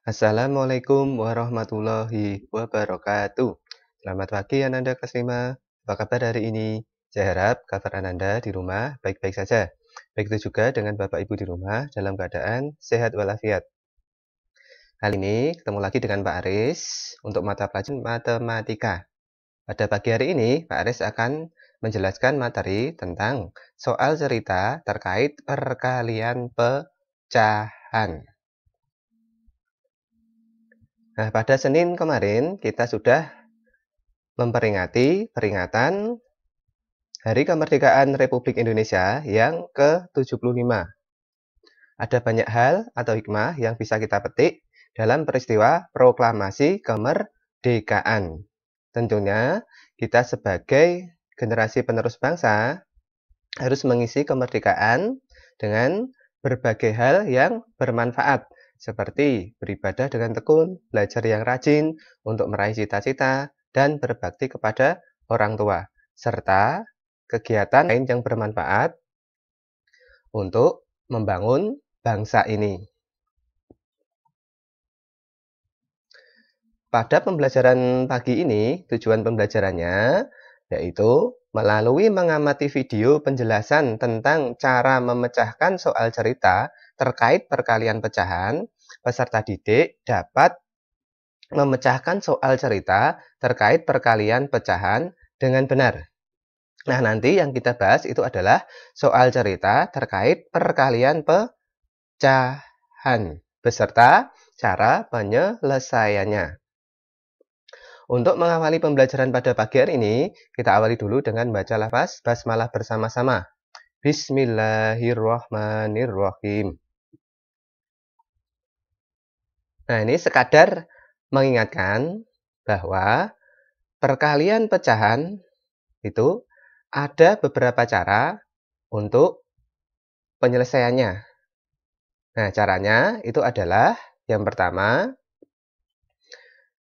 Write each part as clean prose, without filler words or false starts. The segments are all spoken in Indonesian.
Assalamualaikum warahmatullahi wabarakatuh. Selamat pagi Ananda kelas 5. Apa kabar hari ini? Saya harap kabar Ananda di rumah baik-baik saja. Begitu juga dengan Bapak Ibu di rumah dalam keadaan sehat walafiat. Kali ini ketemu lagi dengan Pak Aris untuk mata pelajaran matematika. Pada pagi hari ini, Pak Aris akan menjelaskan materi tentang soal cerita terkait perkalian pecahan. Nah, pada Senin kemarin kita sudah memperingati peringatan Hari Kemerdekaan Republik Indonesia yang ke-75. Ada banyak hal atau hikmah yang bisa kita petik dalam peristiwa proklamasi kemerdekaan. Tentunya kita sebagai generasi penerus bangsa harus mengisi kemerdekaan dengan berbagai hal yang bermanfaat, seperti beribadah dengan tekun, belajar yang rajin untuk meraih cita-cita, dan berbakti kepada orang tua, serta kegiatan lain yang bermanfaat untuk membangun bangsa ini. Pada pembelajaran pagi ini, tujuan pembelajarannya yaitu melalui mengamati video penjelasan tentang cara memecahkan soal cerita terkait perkalian pecahan, peserta didik dapat memecahkan soal cerita terkait perkalian pecahan dengan benar. Nah, nanti yang kita bahas itu adalah soal cerita terkait perkalian pecahan beserta cara penyelesaiannya. Untuk mengawali pembelajaran pada pagi hari ini, kita awali dulu dengan baca lafaz basmalah bersama-sama. Bismillahirrahmanirrahim. Nah, ini sekadar mengingatkan bahwa perkalian pecahan itu ada beberapa cara untuk penyelesaiannya. Nah, caranya itu adalah yang pertama,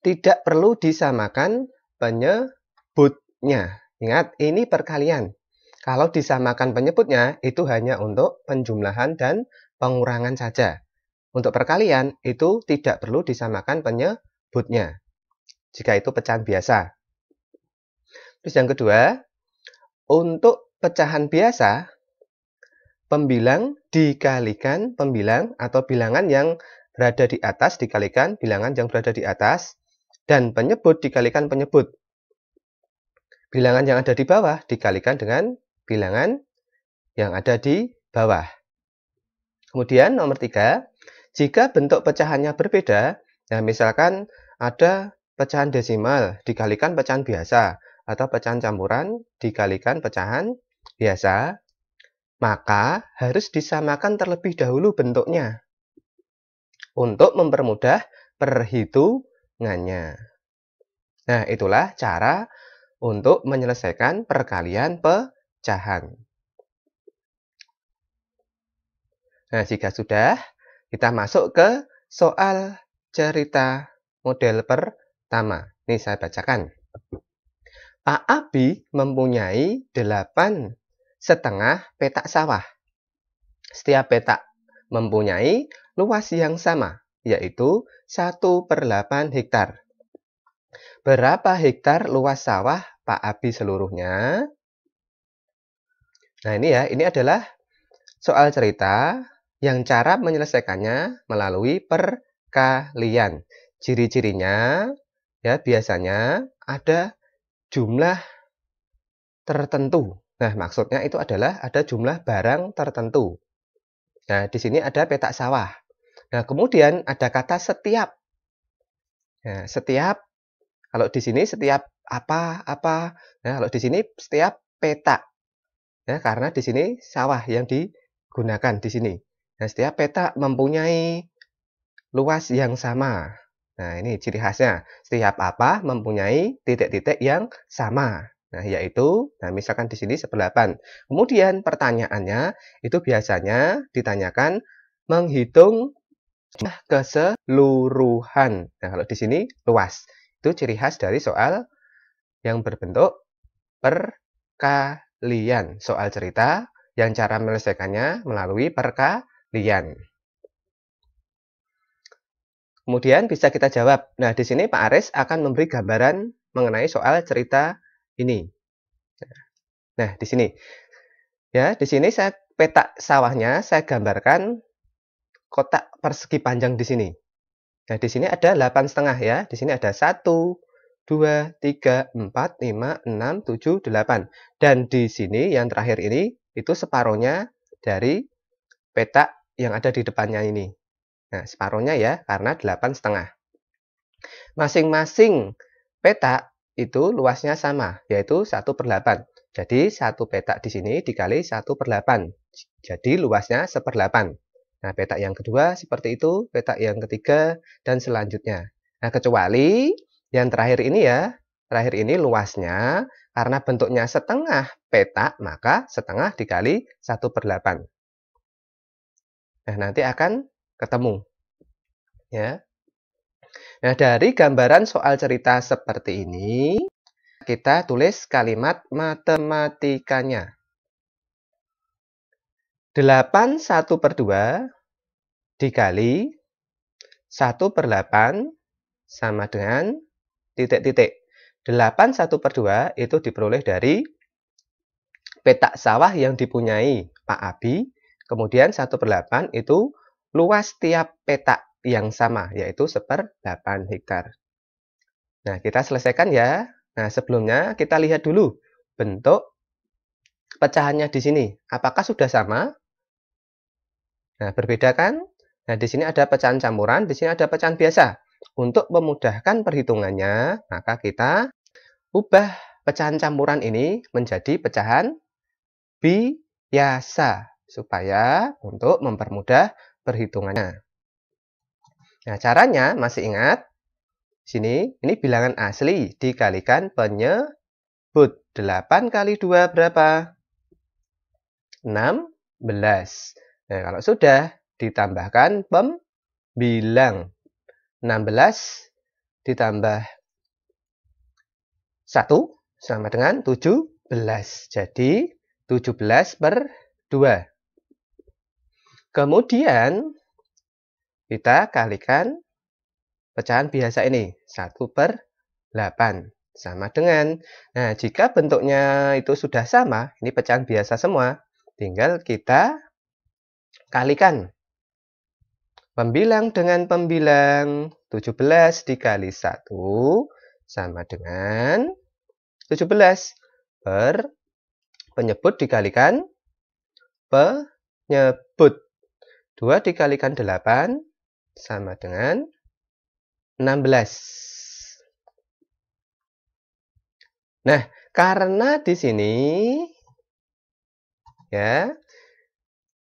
tidak perlu disamakan penyebutnya. Ingat, ini perkalian. Kalau disamakan penyebutnya, itu hanya untuk penjumlahan dan pengurangan saja. Untuk perkalian, itu tidak perlu disamakan penyebutnya, jika itu pecahan biasa. Terus yang kedua, untuk pecahan biasa, pembilang dikalikan pembilang atau bilangan yang berada di atas dikalikan bilangan yang berada di atas, dan penyebut dikalikan penyebut. Bilangan yang ada di bawah dikalikan dengan bilangan yang ada di bawah. Kemudian nomor 3, jika bentuk pecahannya berbeda, nah misalkan ada pecahan desimal dikalikan pecahan biasa, atau pecahan campuran dikalikan pecahan biasa, maka harus disamakan terlebih dahulu bentuknya untuk mempermudah perhitungannya. Nah, itulah cara untuk menyelesaikan perkalian pecahan. Nah, jika sudah, kita masuk ke soal cerita model pertama. Ini saya bacakan. Pak Abi mempunyai 8,5 petak sawah. Setiap petak mempunyai luas yang sama, yaitu 1/8 hektar. Berapa hektar luas sawah Pak Abi seluruhnya? Nah, ini adalah soal cerita yang cara menyelesaikannya melalui perkalian. Ciri-cirinya ya biasanya ada jumlah tertentu. Nah, maksudnya itu adalah ada jumlah barang tertentu. Nah, di sini ada petak sawah. Nah, kemudian ada kata setiap. Nah, setiap, kalau di sini setiap apa. Nah, kalau di sini setiap petak. Ya, karena di sini sawah yang digunakan di sini. Nah, setiap petak mempunyai luas yang sama. Nah, ini ciri khasnya. Setiap apa mempunyai titik-titik yang sama. Nah, yaitu, misalkan di sini 1/8. Kemudian pertanyaannya itu biasanya ditanyakan menghitung keseluruhan. Nah, kalau di sini luas. Itu ciri khas dari soal yang berbentuk perkalian. Soal cerita yang cara menyelesaikannya melalui perkalian. Kemudian bisa kita jawab. Nah, di sini Pak Aris akan memberi gambaran mengenai soal cerita ini. Nah, di sini. Ya, di sini saya peta sawahnya saya gambarkan kotak persegi panjang di sini. Nah, di sini ada 8,5 ya. Di sini ada 1, 2, 3, 4, 5, 6, 7, 8. Dan di sini yang terakhir ini itu separuhnya dari petak yang ada di depannya ini. Nah, separuhnya ya, karena 8,5. Masing-masing petak itu luasnya sama, yaitu 1/8. Jadi, satu petak di sini dikali 1/8. Jadi, luasnya 1/8. Nah, petak yang kedua seperti itu, petak yang ketiga, dan selanjutnya. Nah, kecuali yang terakhir ini ya, terakhir ini luasnya, karena bentuknya setengah petak, maka setengah dikali 1/8. Nah, nanti akan ketemu. Ya. Nah, dari gambaran soal cerita seperti ini, kita tulis kalimat matematikanya. 8 1/2 dikali 1/8 sama dengan titik-titik. 8 1/2 itu diperoleh dari petak sawah yang dipunyai Pak Abi. Kemudian 1/8 itu luas tiap petak yang sama, yaitu 1/8 hektar. Nah, kita selesaikan ya. Nah, sebelumnya kita lihat dulu bentuk pecahannya di sini. Apakah sudah sama? Nah, berbeda kan? Nah, di sini ada pecahan campuran, di sini ada pecahan biasa. Untuk memudahkan perhitungannya, maka kita ubah pecahan campuran ini menjadi pecahan biasa supaya untuk mempermudah perhitungannya. Nah, caranya masih ingat? Sini, ini bilangan asli dikalikan penyebut. 8 kali 2 berapa? 16. Nah, kalau sudah ditambahkan pembilang. 16 ditambah 1 sama dengan 17. Jadi, 17/2. Kemudian, kita kalikan pecahan biasa ini. 1/8. Sama dengan, nah jika bentuknya itu sudah sama, ini pecahan biasa semua, tinggal kita kalikan. Pembilang dengan pembilang, 17 dikali 1 sama dengan 17. Penyebut dikalikan penyebut. 2 dikalikan 8 sama dengan 16. Nah, karena di sini ya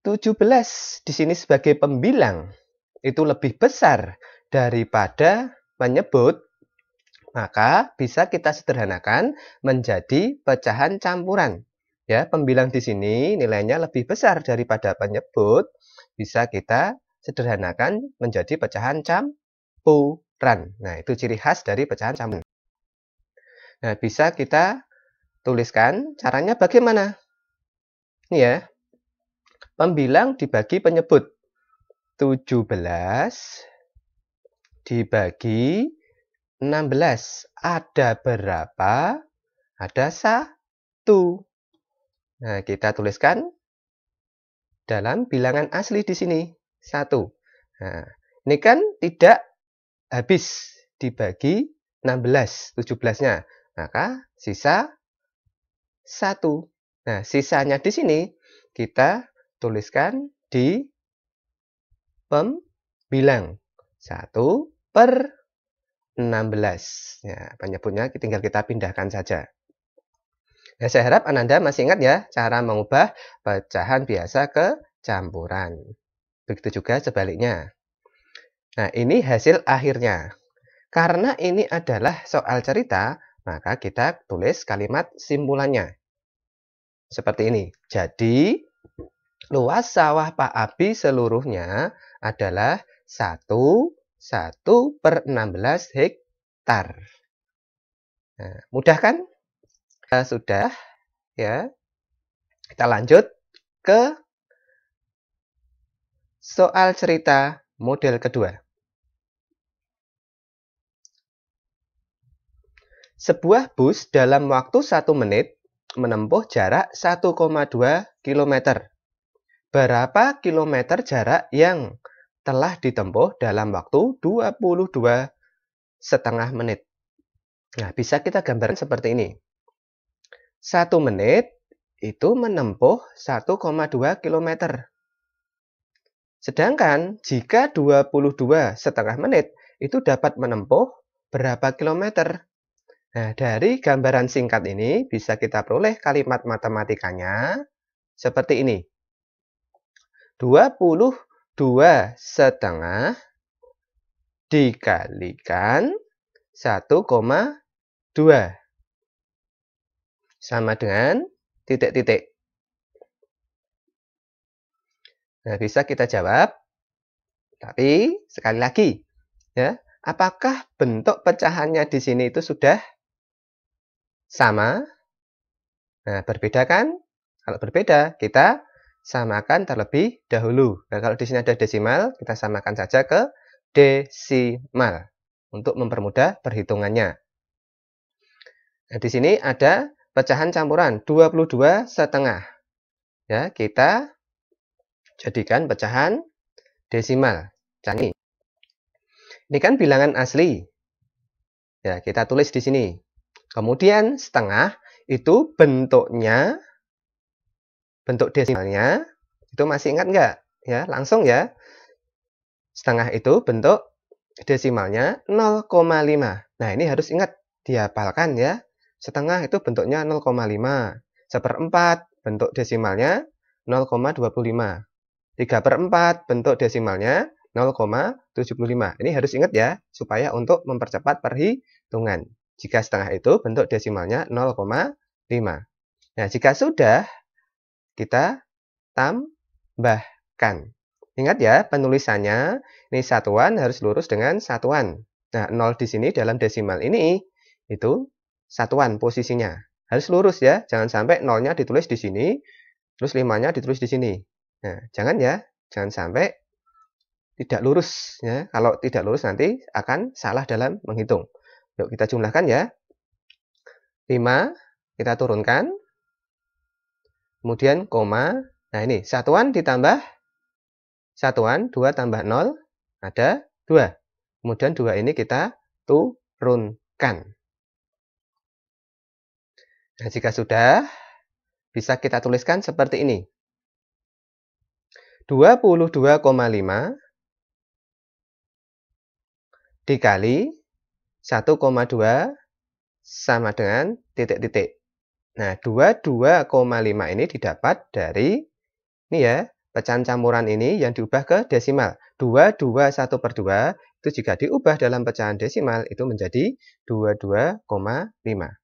17 di sini sebagai pembilang itu lebih besar daripada penyebut, maka bisa kita sederhanakan menjadi pecahan campuran. Ya, pembilang di sini nilainya lebih besar daripada penyebut, bisa kita sederhanakan menjadi pecahan campuran. Nah, itu ciri khas dari pecahan campuran. Nah, bisa kita tuliskan caranya bagaimana? Ini ya. Pembilang dibagi penyebut. 17 dibagi 16. Ada berapa? Ada 1. Nah, kita tuliskan dalam bilangan asli di sini. 1. Nah, ini kan tidak habis dibagi 16, 17-nya. Maka sisa 1. Nah, sisanya di sini kita tuliskan di pembilang. 1/16. Ya, penyebutnya tinggal kita pindahkan saja. Nah, saya harap Ananda masih ingat ya cara mengubah pecahan biasa ke campuran. Begitu juga sebaliknya. Nah, ini hasil akhirnya. Karena ini adalah soal cerita, maka kita tulis kalimat simpulannya. Seperti ini. Jadi, luas sawah Pak Abi seluruhnya adalah 1/16 hektar. Nah, mudah kan? Sudah ya. Kita lanjut ke soal cerita model kedua. Sebuah bus dalam waktu 1 menit menempuh jarak 1,2 km. Berapa kilometer jarak yang telah ditempuh dalam waktu 22,5 menit? Nah, bisa kita gambarkan seperti ini. 1 menit itu menempuh 1,2 km. Sedangkan jika 22,5 menit itu dapat menempuh berapa kilometer? Nah, dari gambaran singkat ini bisa kita peroleh kalimat matematikanya seperti ini. 22,5 dikalikan 1,2 sama dengan titik-titik. Nah, bisa kita jawab. Tapi sekali lagi, ya, apakah bentuk pecahannya di sini itu sudah sama? Nah, berbeda kan? Kalau berbeda, kita samakan terlebih dahulu. Nah, kalau di sini ada desimal, kita samakan saja ke desimal untuk mempermudah perhitungannya. Nah, di sini ada pecahan campuran 22,5. Ya, kita jadikan pecahan desimal. Ini kan bilangan asli. Ya, kita tulis di sini. Kemudian setengah itu bentuknya, bentuk desimalnya, itu masih ingat nggak? Ya, langsung ya. Setengah itu bentuk desimalnya 0,5. Nah, ini harus ingat, dihafalkan ya. Setengah itu bentuknya 0,5. 1/4 bentuk desimalnya 0,25. 3/4 bentuk desimalnya 0,75. Ini harus ingat ya, supaya untuk mempercepat perhitungan. Jika setengah itu bentuk desimalnya 0,5. Nah, jika sudah, kita tambahkan. Ingat ya, penulisannya, ini satuan harus lurus dengan satuan. Nah, 0 di sini dalam desimal ini, itu satuan posisinya. Harus lurus ya, jangan sampai 0-nya ditulis di sini, terus 5-nya ditulis di sini. Nah, jangan ya, jangan sampai tidak lurus ya. Kalau tidak lurus nanti akan salah dalam menghitung. Yuk kita jumlahkan ya. 5 kita turunkan. Kemudian koma. Nah, ini satuan ditambah satuan, 2 tambah 0 ada 2. Kemudian 2 ini kita turunkan. Nah, jika sudah, bisa kita tuliskan seperti ini. 22,5 dikali 1,2 sama dengan titik-titik. Nah, 22,5 ini didapat dari, ini ya, pecahan campuran ini yang diubah ke desimal. 2,21/2 itu jika diubah dalam pecahan desimal itu menjadi 22,5.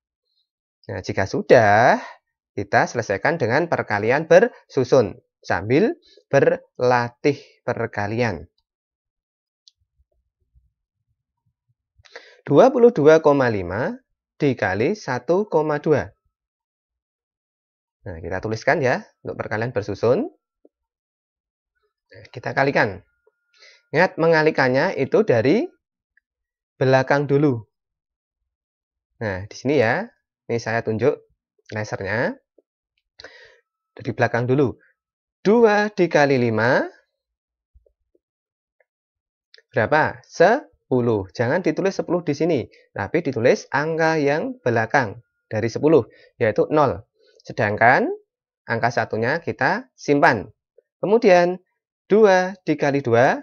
Nah, jika sudah, kita selesaikan dengan perkalian bersusun sambil berlatih perkalian. 22,5 dikali 1,2. Nah, kita tuliskan ya untuk perkalian bersusun. Nah, kita kalikan. Ingat, mengalikannya itu dari belakang dulu. Nah, di sini ya. Ini saya tunjuk lasernya. Dari belakang dulu. 2 dikali 5. Berapa? 10. Jangan ditulis 10 di sini, tapi ditulis angka yang belakang dari 10, yaitu 0. Sedangkan angka satunya kita simpan. Kemudian 2 dikali 2,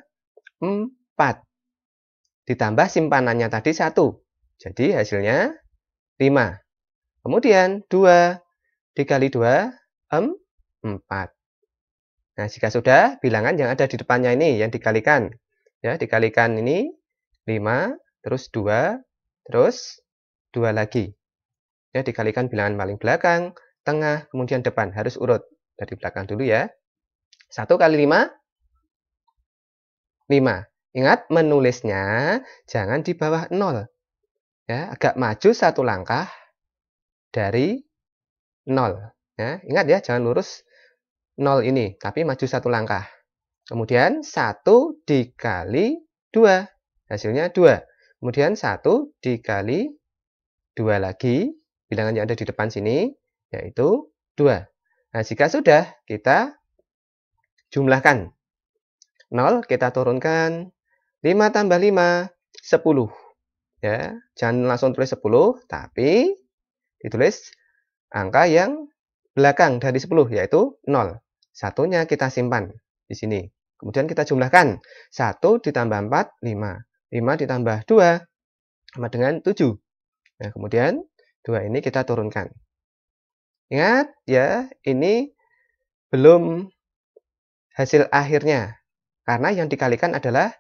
4. Ditambah simpanannya tadi 1. Jadi hasilnya 5. Kemudian 2 dikali 2, 4. Nah, jika sudah, bilangan yang ada di depannya ini yang dikalikan. Ya, dikalikan ini 5, terus 2, terus 2 lagi. Ya, dikalikan bilangan paling belakang, tengah, kemudian depan. Harus urut. Dari belakang dulu ya. 1 kali 5, 5. Ingat, menulisnya jangan di bawah 0. Ya, agak maju 1 langkah dari 0. Ya, ingat ya, jangan lurus 0 ini, tapi maju 1 langkah. Kemudian 1 dikali 2. Hasilnya 2. Kemudian 1 dikali 2 lagi, bilangan yang ada di depan sini, yaitu 2. Nah, jika sudah, kita jumlahkan. 0 kita turunkan, 5 tambah 5, 10. Ya, jangan langsung tulis 10, tapi ditulis angka yang belakang dari 10, yaitu 0. Satunya kita simpan di sini. Kemudian kita jumlahkan. 1 ditambah 4, 5. 5 ditambah 2, sama dengan 7. Nah, kemudian 2 ini kita turunkan. Ingat, ya, ini belum hasil akhirnya. Karena yang dikalikan adalah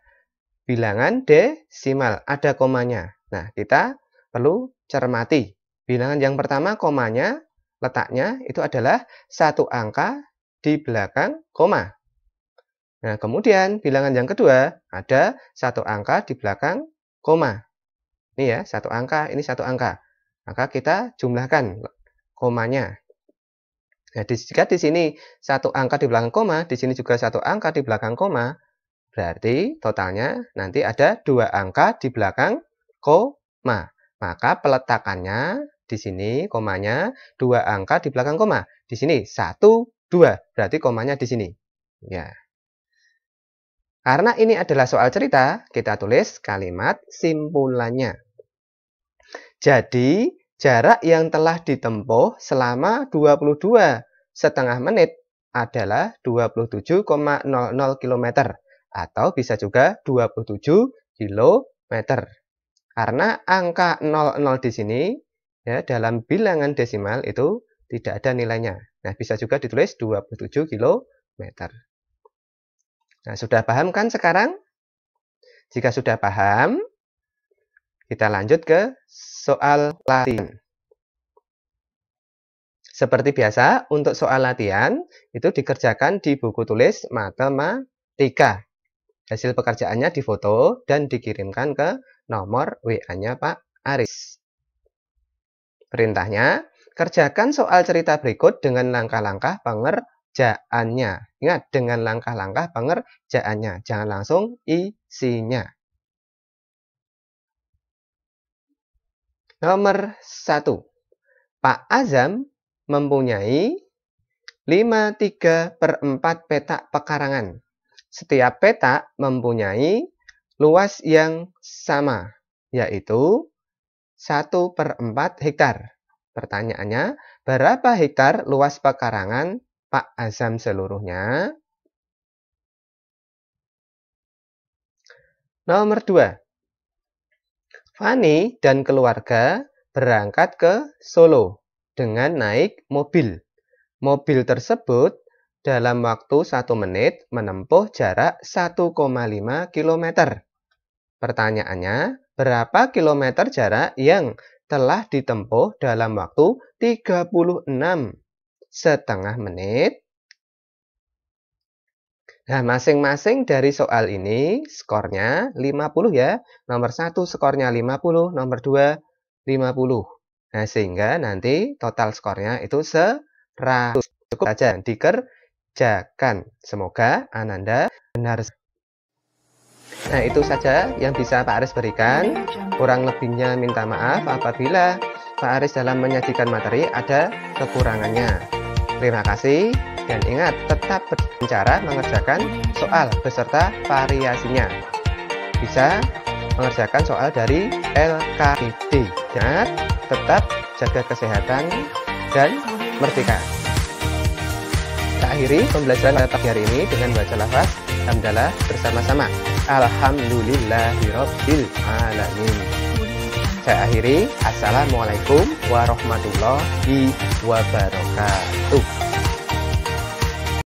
bilangan desimal, ada komanya. Nah, kita perlu cermati. Bilangan yang pertama, komanya, letaknya itu adalah satu angka di belakang koma. Nah, kemudian bilangan yang kedua, ada satu angka di belakang koma. Ini ya, satu angka, ini satu angka. Maka kita jumlahkan komanya. Nah, jika di sini satu angka di belakang koma, di sini juga satu angka di belakang koma, berarti totalnya nanti ada 2 angka di belakang koma. Maka peletakannya di sini komanya 2 angka di belakang koma. Di sini 1, 2, berarti komanya di sini. Ya. Karena ini adalah soal cerita, kita tulis kalimat simpulannya. Jadi, jarak yang telah ditempuh selama 22,5 menit adalah 27,00 km atau bisa juga 27 km. Karena angka 00 di sini ya dalam bilangan desimal itu tidak ada nilainya. Nah, bisa juga ditulis 27 km. Nah, sudah paham kan sekarang? Jika sudah paham, kita lanjut ke soal latihan. Seperti biasa, untuk soal latihan itu dikerjakan di buku tulis matematika. Hasil pekerjaannya difoto dan dikirimkan ke nomor WA-nya Pak Aris. Perintahnya, kerjakan soal cerita berikut dengan langkah-langkah pengerjaannya. Ingat, dengan langkah-langkah pengerjaannya. Jangan langsung isinya. Nomor 1. Pak Azam mempunyai 5/3/4 petak pekarangan. Setiap petak mempunyai luas yang sama, yaitu 1/4 hektar. Pertanyaannya, berapa hektar luas pekarangan Pak Azam seluruhnya? Nomor 2. Fani dan keluarga berangkat ke Solo dengan naik mobil. Mobil tersebut dalam waktu 1 menit menempuh jarak 1,5 km. Pertanyaannya, berapa kilometer jarak yang telah ditempuh dalam waktu 36,5 menit? Nah, masing-masing dari soal ini skornya 50 ya. Nomor 1 skornya 50, nomor 2 50. Nah, sehingga nanti total skornya itu 100. Cukup saja dikerjakan. Semoga Ananda benar. Nah, itu saja yang bisa Pak Aris berikan. Kurang lebihnya minta maaf apabila Pak Aris dalam menyajikan materi ada kekurangannya. Terima kasih. Dan ingat, tetap berbicara mengerjakan soal beserta variasinya. Bisa mengerjakan soal dari LKID. Ingat, tetap jaga kesehatan dan merdeka. Kita akhiri pembelajaran pada pagi hari ini dengan baca lafaz hamdalah bersama-sama. Alhamdulillahirabbil alamin. Saya akhiri. Assalamualaikum warahmatullahi wabarakatuh.